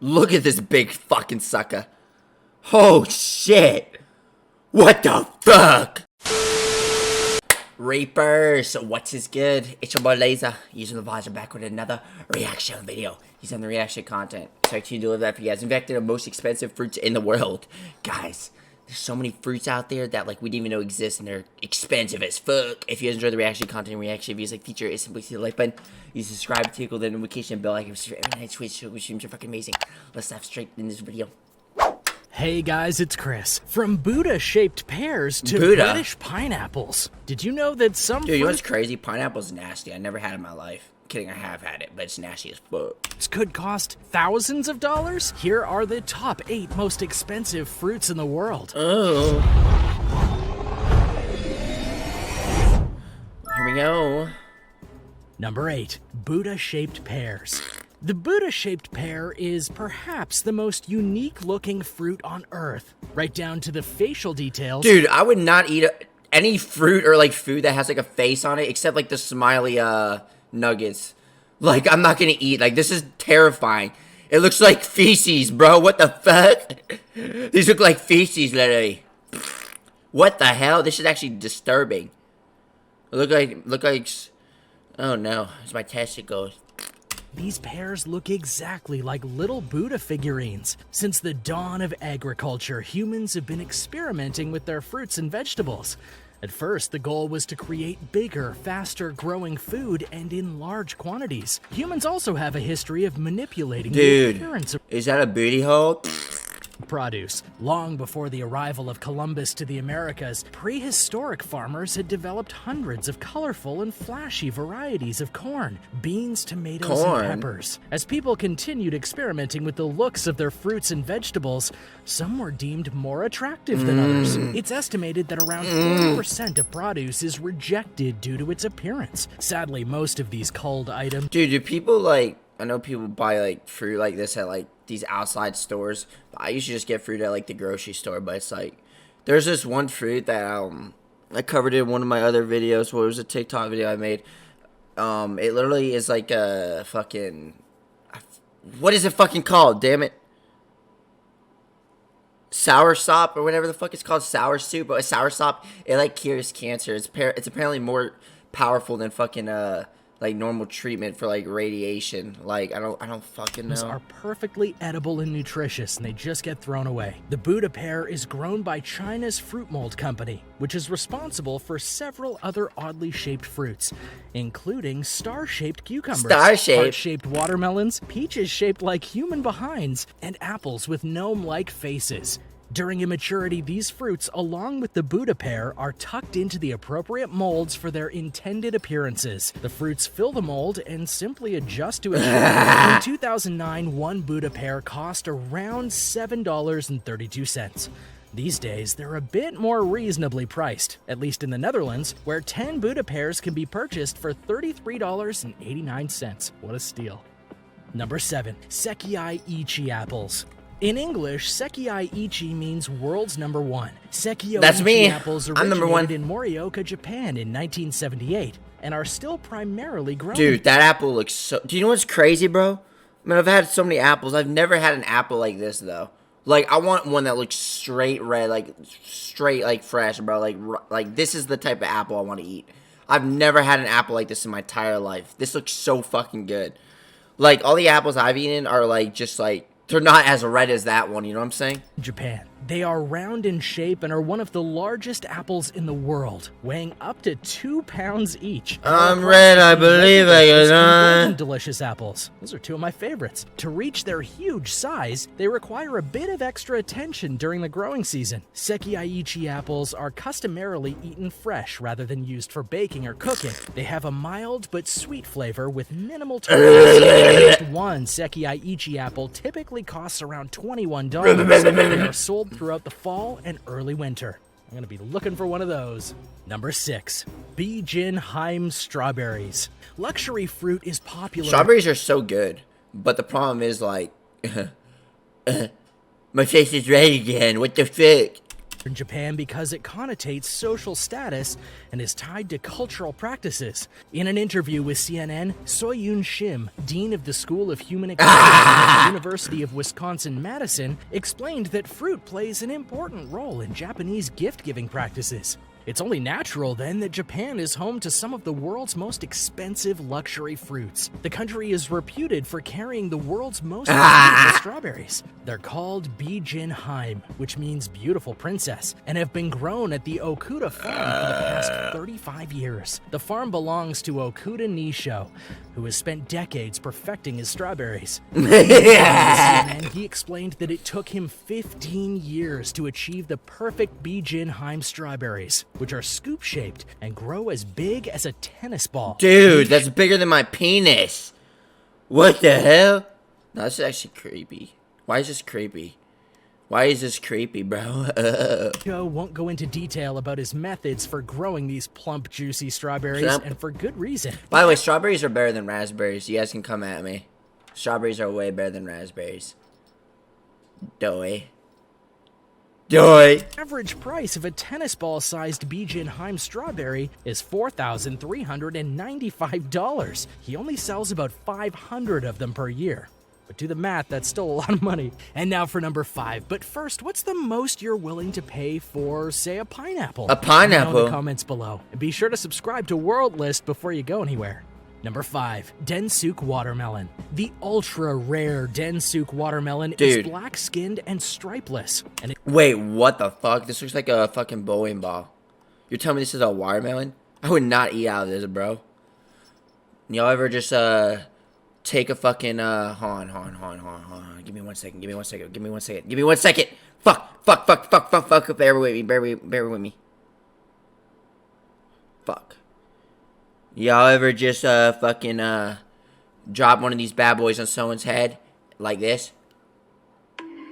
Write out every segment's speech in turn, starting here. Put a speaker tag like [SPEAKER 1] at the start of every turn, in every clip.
[SPEAKER 1] Look at this big fucking sucker. Oh shit. What the fuck? Reapers, what's his good? It's your boy Laser, using the visor back with another reaction video. He's on the reaction content. So I to deliver that for you guys. In fact, they're the most expensive fruits in the world. Guys, there's so many fruits out there that like we didn't even know exist, and they're expensive as fuck. If you guys enjoy the reaction content and reaction videos like feature, is simply hit the like button. You subscribe, tickle the notification bell. I can see every night Twitch, which seems fucking amazing. Let's dive straight in this video.
[SPEAKER 2] Hey guys, it's Chris. From Buddha-shaped pears to British pineapples. Did you know that some
[SPEAKER 1] Dude, you know what's crazy? Pineapple's nasty. I never had it in my life. Kidding, I have had it, but it's nasty as fuck.
[SPEAKER 2] Could cost thousands of dollars? Here are the top 8 most expensive fruits in the world.
[SPEAKER 1] Oh. Here we go.
[SPEAKER 2] Number 8, Buddha-shaped pears. The Buddha-shaped pear is perhaps the most unique-looking fruit on Earth, right down to the facial details.
[SPEAKER 1] Dude, I would not eat any fruit or like food that has like a face on it, except like the smiley nuggets. Like, I'm not gonna eat. Like, this is terrifying. It looks like feces, bro. What the fuck? These look like feces, literally. What the hell? This is actually disturbing. Look like. Oh no, it's my testicles.
[SPEAKER 2] These pears look exactly like little Buddha figurines. Since the dawn of agriculture, humans have been experimenting with their fruits and vegetables. At first, the goal was to create bigger, faster growing food and in large quantities. Humans also have a history of manipulating the appearance of
[SPEAKER 1] is that a booty hole?
[SPEAKER 2] produce. Long before the arrival of Columbus to the Americas, prehistoric farmers had developed hundreds of colorful and flashy varieties of corn, beans, tomatoes, and peppers. As people continued experimenting with the looks of their fruits and vegetables, some were deemed more attractive than others. It's estimated that around 40% of produce is rejected due to its appearance. Sadly, most of these culled items—
[SPEAKER 1] Dude, do people like, I know people buy like fruit like this at like these outside stores, but I usually just get fruit at like the grocery store. But it's like, there's this one fruit that I covered in one of my other videos. Well, it was a TikTok video I made. It literally is like a fucking, what is it fucking called? Damn it. Sour sop or whatever the fuck it's called, sour soup. But a sour sop, it like cures cancer. It's apparently more powerful than fucking like normal treatment for like radiation. Like I don't fucking know.
[SPEAKER 2] Are perfectly edible and nutritious, and they just get thrown away. The Buddha pear is grown by China's fruit mold company, which is responsible for several other oddly shaped fruits, including star-shaped cucumbers, heart-shaped watermelons, peaches shaped like human behinds, and apples with gnome-like faces. During immaturity, these fruits, along with the Buddha pear, are tucked into the appropriate molds for their intended appearances. The fruits fill the mold and simply adjust to its shape. In 2009, one Buddha pear cost around $7.32. These days, they're a bit more reasonably priced, at least in the Netherlands, where 10 Buddha pears can be purchased for $33.89. What a steal. Number 7. 𝐂𝐤𝐤𝐤 apples. In English, 𝐂𝐤𝐤𝐤 means world's number one. 𝐂𝐤𝐤𝐤 apples originated in Morioka, Japan in 1978 and are still primarily grown.
[SPEAKER 1] Dude, that apple looks so... Do you know what's crazy, bro? I mean, I've had so many apples. I've never had an apple like this, though. Like, I want one that looks straight red, like, straight, like, fresh, bro. Like this is the type of apple I want to eat. I've never had an apple like this in my entire life. This looks so fucking good. Like, all the apples I've eaten are, like, just, like... They're not as red as that one, you know what I'm saying?
[SPEAKER 2] Japan. They are round in shape and are one of the largest apples in the world, weighing up to 2 pounds each.
[SPEAKER 1] I'm red, I believe I can.
[SPEAKER 2] Delicious apples. Those are 2 of my favorites. To reach their huge size, they require a bit of extra attention during the growing season. 𝐂𝐤𝐤𝐤 apples are customarily eaten fresh rather than used for baking or cooking. They have a mild but sweet flavor with minimal tartness. One 𝐂𝐤𝐤𝐤 apple typically costs around $21. They are sold throughout the fall and early winter. I'm gonna be looking for one of those. Number 6. 𝐵𝐭'𝐬 strawberries. Luxury fruit is popular.
[SPEAKER 1] Strawberries are so good, but the problem is like, my face is red again. What the fuck?
[SPEAKER 2] in Japan because it connotates social status and is tied to cultural practices. In an interview with CNN, So-Yoon Shim, dean of the School of Human Economics at the University of Wisconsin-Madison, explained that fruit plays an important role in Japanese gift-giving practices. It's only natural, then, that Japan is home to some of the world's most expensive luxury fruits. The country is reputed for carrying the world's most beautiful strawberries. They're called 𝐵𝐵𝐺, which means beautiful princess, and have been grown at the Okuda farm for the past 35 years. The farm belongs to Okuda Nisho, who has spent decades perfecting his strawberries. CNN, he explained that it took him 15 years to achieve the perfect 𝐵𝐵𝐺 strawberries, which are scoop-shaped and grow as big as a tennis ball.
[SPEAKER 1] Dude, that's bigger than my penis. What the hell? No, this is actually creepy. Why is this creepy? Why is this creepy, bro?
[SPEAKER 2] Joe won't go into detail about his methods for growing these plump, juicy strawberries, and for good reason.
[SPEAKER 1] By the way, strawberries are better than raspberries. You guys can come at me. Strawberries are way better than raspberries. Doy.
[SPEAKER 2] The average price of a tennis ball-sized 𝐵𝐺𝐻 strawberry is $4,395. He only sells about 500 of them per year. But do the math, that's still a lot of money. And now for number 5. But first, what's the most you're willing to pay for, say, a pineapple?
[SPEAKER 1] A pineapple?
[SPEAKER 2] Let me know in the comments below. And be sure to subscribe to World List before you go anywhere. Number 5, 𝐿-𝐶 watermelon. The ultra-rare 𝐿-𝐶 watermelon is black-skinned and stripeless. And
[SPEAKER 1] wait, what the fuck? This looks like a fucking bowling ball. You're telling me this is a watermelon? I would not eat out of this, bro. Y'all ever just, take a fucking, hold on. Give me 1 second. Fuck. Bear with me. Fuck. Y'all ever just, drop one of these bad boys on someone's head? Like this?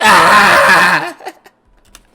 [SPEAKER 1] Ah!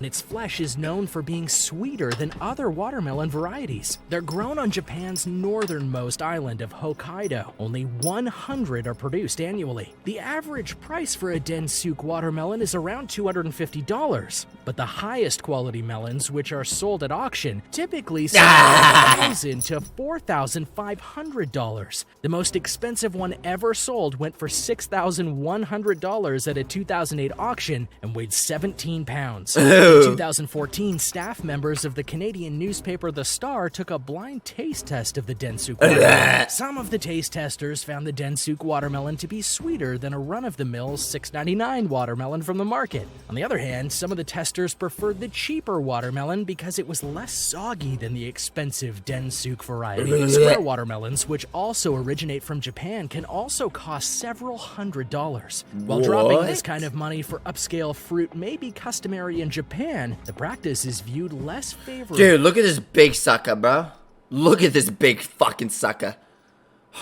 [SPEAKER 2] its flesh is known for being sweeter than other watermelon varieties. They're grown on Japan's northernmost island of Hokkaido. Only 100 are produced annually. The average price for a 𝐿-𝐶 watermelon is around $250, but the highest quality melons, which are sold at auction, typically sell $1,000 to $4,500. The most expensive one ever sold went for $6,100 at a 2008 auction and weighed 17 pounds. In 2014, staff members of the Canadian newspaper The Star took a blind taste test of the 𝐿-𝐶 watermelon. Some of the taste testers found the 𝐿-𝐶 watermelon to be sweeter than a run-of-the-mill $6.99 watermelon from the market. On the other hand, some of the testers preferred the cheaper watermelon because it was less soggy than the expensive 𝐿-𝐶 variety. Square watermelons, which also originate from Japan, can also cost several $100s. While dropping this kind of money for upscale fruit may be customary in Japan, the practice is viewed less favorably.
[SPEAKER 1] Dude, look at this big sucker, bro. Look at this big fucking sucker.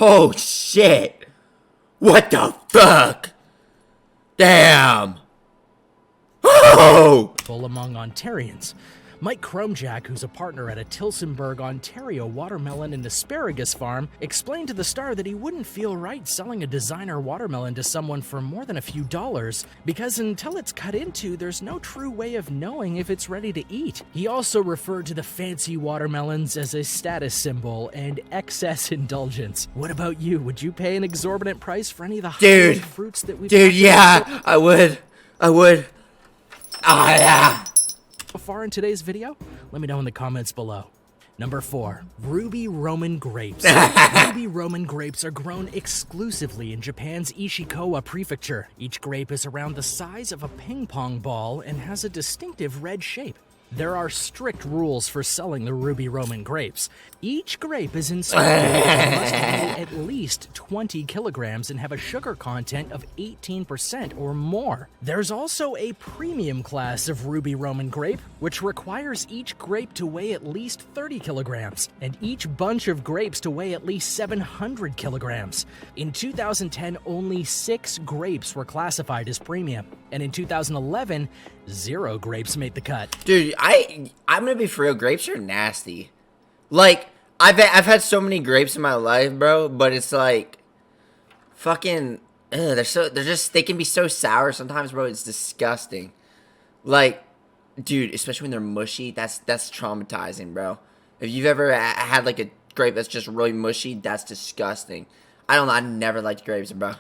[SPEAKER 1] Oh, shit. What the fuck? Damn. Oh!
[SPEAKER 2] Among Ontarians. Mike Kromjak, who's a partner at a Tillsonburg, Ontario watermelon and asparagus farm, explained to The Star that he wouldn't feel right selling a designer watermelon to someone for more than a few dollars because until it's cut into, there's no true way of knowing if it's ready to eat. He also referred to the fancy watermelons as a status symbol and excess indulgence. What about you? Would you pay an exorbitant price for any of the high-end fruits that we've
[SPEAKER 1] I would. Ah, yeah.
[SPEAKER 2] So far in today's video? Let me know in the comments below. Number 4, Ruby Roman grapes. Ruby Roman grapes are grown exclusively in Japan's Ishikawa prefecture. Each grape is around the size of a ping pong ball and has a distinctive red shape. There are strict rules for selling the Ruby Roman grapes. Each grape is inspected and must weigh at least 20 kilograms and have a sugar content of 18% or more. There's also a premium class of Ruby Roman grape, which requires each grape to weigh at least 30 kilograms, and each bunch of grapes to weigh at least 700 kilograms. In 2010, only 6 grapes were classified as premium, and in 2011, 0 grapes made the cut.
[SPEAKER 1] Dude, I'm gonna be for real. Grapes are nasty. Like, I've had so many grapes in my life, bro. But it's like, fucking, they can be so sour sometimes, bro. It's disgusting. Like, Dude, especially when they're mushy, that's traumatizing, bro. If you've ever had like a grape that's just really mushy, that's disgusting. I don't know, I never liked grapes, bro.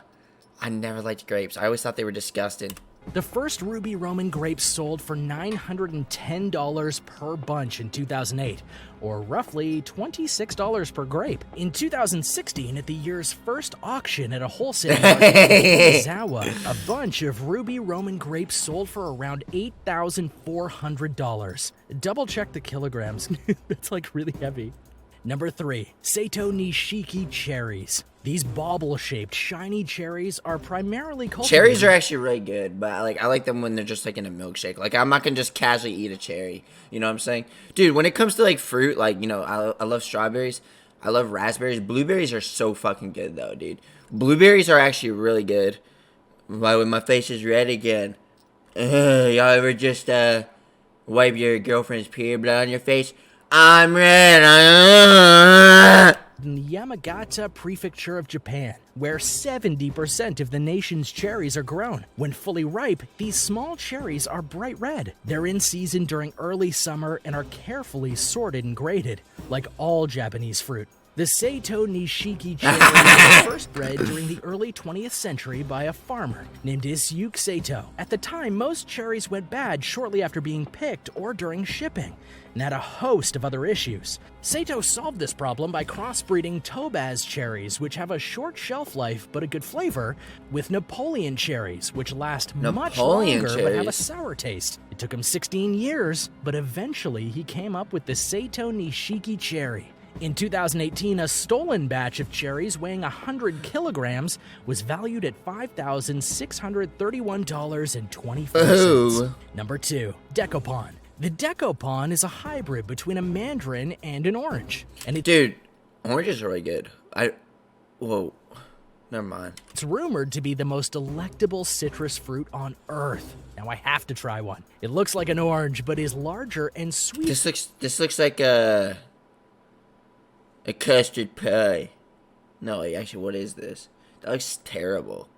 [SPEAKER 1] I never liked grapes. I always thought they were disgusting.
[SPEAKER 2] The first Ruby Roman grapes sold for $910 per bunch in 2008, or roughly $26 per grape. In 2016, at the year's first auction at a wholesale market in Ōkawa, a bunch of Ruby Roman grapes sold for around $8,400. Double check the kilograms. It's like really heavy. Number 3, Saito Nishiki cherries. These bauble-shaped, shiny cherries are primarily cultivated.
[SPEAKER 1] Cherries are actually really good, but I like them when they're just like in a milkshake. Like, I'm not gonna just casually eat a cherry. You know what I'm saying? Dude, when it comes to like fruit, like, you know, I love strawberries. I love raspberries. Blueberries are so fucking good though, dude. Blueberries are actually really good. Why, when my face is red again. Y'all ever just wipe your girlfriend's period blood on your face? I'm red.
[SPEAKER 2] In the Yamagata Prefecture of Japan, where 70% of the nation's cherries are grown. When fully ripe, these small cherries are bright red. They're in season during early summer and are carefully sorted and graded, like all Japanese fruit. The Saito Nishiki cherry was first bred during the early 20th century by a farmer named Isayuki Saito. At the time, most cherries went bad shortly after being picked or during shipping, and had a host of other issues. Saito solved this problem by crossbreeding Tobaz cherries, which have a short shelf life but a good flavor, with Napoleon cherries, which last much longer but have a sour taste. It took him 16 years, but eventually he came up with the Saito Nishiki cherry. In 2018, a stolen batch of cherries weighing 100 kilograms was valued at $5,631.24. Number 2, Decopon. The Decopon is a hybrid between a mandarin and an orange. And
[SPEAKER 1] dude, oranges are really good. Whoa, never mind.
[SPEAKER 2] It's rumored to be the most delectable citrus fruit on Earth. Now I have to try one. It looks like an orange, but is larger and sweet.
[SPEAKER 1] This looks like a custard pie. No, actually, what is this? That looks terrible.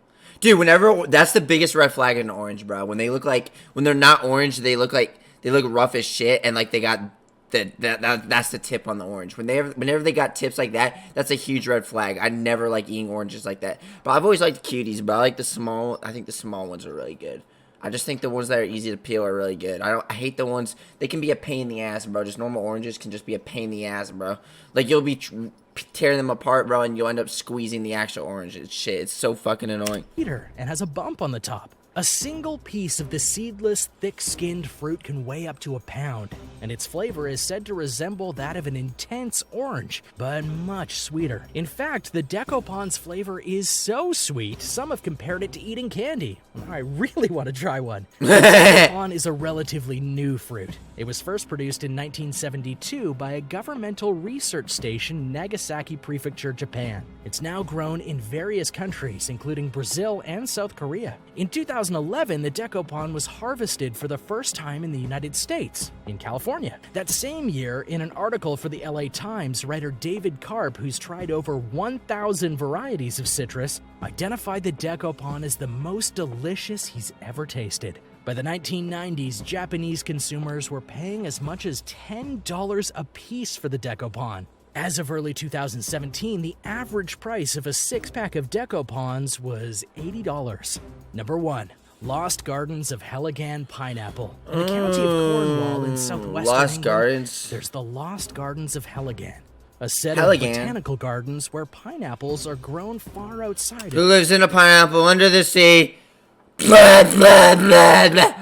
[SPEAKER 1] Dude, that's the biggest red flag in orange, bro. When they're not orange, they look rough as shit, and like they got that's the tip on the orange. Whenever they got tips like that, that's a huge red flag. I never like eating oranges like that. But I've always liked cuties, but I think the small ones are really good. I just think the ones that are easy to peel are really good. I hate the ones, they can be a pain in the ass, bro. Just normal oranges can just be a pain in the ass, bro. Like, you'll be tearing them apart, bro, and you'll end up squeezing the actual orange. It's so fucking annoying.
[SPEAKER 2] And has a bump on the top. A single piece of the seedless, thick-skinned fruit can weigh up to a pound, and its flavor is said to resemble that of an intense orange, but much sweeter. In fact, the Decopon's flavor is so sweet, some have compared it to eating candy. I really want to try one. Decopon is a relatively new fruit. It was first produced in 1972 by a governmental research station in Nagasaki Prefecture, Japan. It's now grown in various countries, including Brazil and South Korea. In 2011, the Decopon was harvested for the first time in the United States, in California. That same year, in an article for the LA Times, writer David Karp, who's tried over 1,000 varieties of citrus, identified the Decopon as the most delicious he's ever tasted. By the 1990s, Japanese consumers were paying as much as $10 a piece for the Decopon. As of early 2017, the average price of a six-pack of Decopons was $80. Number 1. Lost Gardens of Helligan Pineapple. In the county of Cornwall in southwestern England, there's the Lost Gardens of Helligan, a set of botanical gardens where pineapples are grown far outside.
[SPEAKER 1] Who lives in a pineapple under the sea? Blah, blah, blah, blah.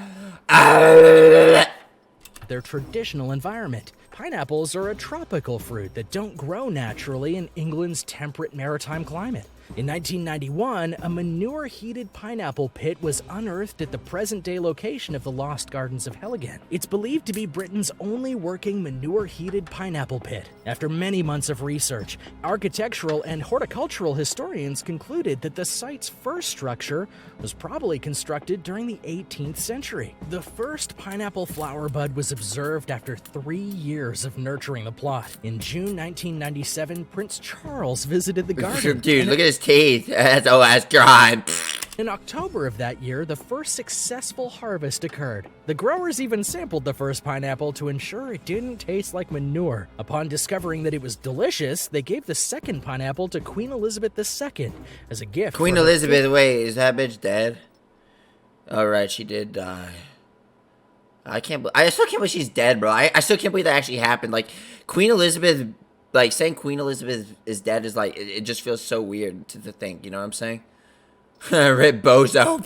[SPEAKER 2] Their traditional environment. Pineapples are a tropical fruit that don't grow naturally in England's temperate maritime climate. In 1991, a manure-heated pineapple pit was unearthed at the present-day location of the Lost Gardens of Helligan. It's believed to be Britain's only working manure-heated pineapple pit. After many months of research, architectural and horticultural historians concluded that the site's first structure was probably constructed during the 18th century. The first pineapple flower bud was observed after 3 years of nurturing the plot. In June 1997, Prince Charles visited the garden.
[SPEAKER 1] Dude, look at his teeth. That's crime.
[SPEAKER 2] In October of that year, the first successful harvest occurred. The growers even sampled the first pineapple to ensure it didn't taste like manure. Upon discovering that it was delicious, they gave the second pineapple to Queen Elizabeth II as a gift.
[SPEAKER 1] Queen Elizabeth, wait, is that bitch dead? Alright, she did die. I still can't believe she's dead, bro. I still can't believe that actually happened. Like, Queen Elizabeth, like, saying Queen Elizabeth is dead is like, it just feels so weird to think, you know what I'm saying? Rip Bozo.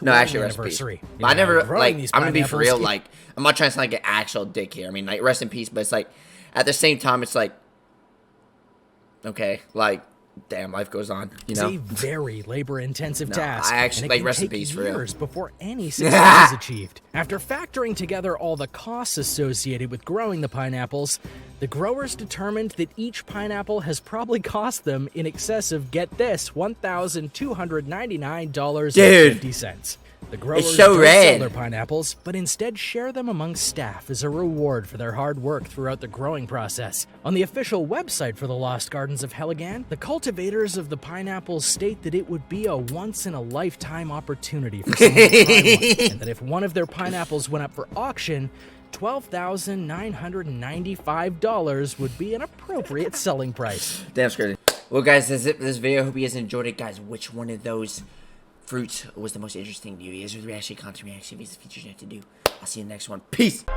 [SPEAKER 1] No, actually, rest in peace. I never, like, I'm gonna be for real, like, I'm not trying to sound like an actual dick here. I mean, like, rest in peace, but it's like, at the same time, it's like, okay, like, damn, life goes on, you know?
[SPEAKER 2] It's a very labor-intensive task.
[SPEAKER 1] I actually, like, rest in peace, for real.
[SPEAKER 2] Years before any success is achieved. After factoring together all the costs associated with growing the pineapples, the growers determined that each pineapple has probably cost them in excess of, get this, $1,299.50. The growers don't sell their pineapples, but instead share them among staff as a reward for their hard work throughout the growing process. On the official website for the Lost Gardens of Helligan, the cultivators of the pineapples state that it would be a once-in-a-lifetime opportunity for someone to try one, and that if one of their pineapples went up for auction, $12,995 would be an appropriate selling price.
[SPEAKER 1] Damn, screwed. Well, guys, that's it for this video. Hope you guys enjoyed it, guys. Which one of those fruits was the most interesting to you? These are the reaction content reaction videos, the features you have to do. I'll see you in the next one. Peace.
[SPEAKER 3] Extra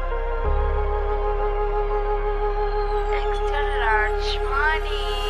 [SPEAKER 3] large money.